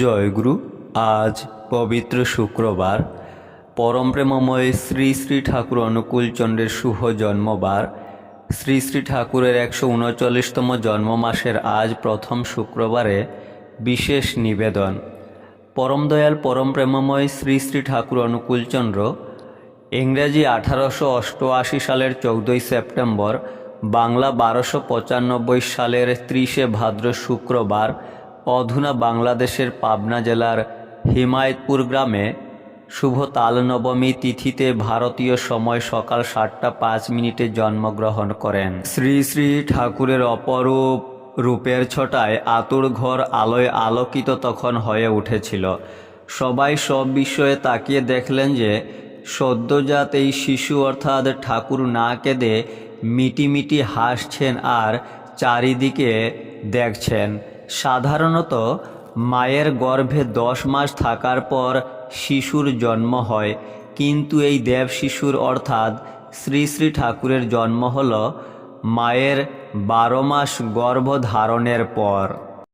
জয়গুরু। আজ পবিত্র শুক্রবার, পরম প্রেমময় শ্রী শ্রী ঠাকুর অনুকূলচন্দ্রের শুভ জন্মবার। শ্রী শ্রী ঠাকুরের 139তম জন্ম মাসের আজ প্রথম শুক্রবারে বিশেষ নিবেদন। পরম দয়াল পরম প্রেমময় শ্রী শ্রী ঠাকুর অনুকূলচন্দ্র ইংরেজি 1888 সালের 14 সেপ্টেম্বর, বাংলা 1295 সালের 30 ভাদ্র শুক্রবার অধুনা বাংলাদেশের পাবনা জেলার হিমায়তপুর গ্রামে শুভ তাল নবমী তিথিতে ভারতীয় সময় সকাল 7টা 5 জন্মগ্রহণ করেন। শ্রী শ্রী ঠাকুরের অপরূপ রূপের ছটায় আতুর ঘর আলোয় আলোকিত তখন হয়ে উঠেছিল। সবাই সব বিষয়ে তাকিয়ে দেখলেন যে সদ্যজাত এই শিশু অর্থাৎ ঠাকুর না কেঁদে মিটিমিটি হাসছেন আর চারিদিকে দেখছেন। সাধারণত মায়ের গর্ভে 10 মাস থাকার পর শিশুর জন্ম হয়, কিন্তু এই দেব শিশুর অর্থাৎ শ্রী শ্রী ঠাকুরের জন্ম হল মায়ের 12 মাস গর্ভধারণের পর।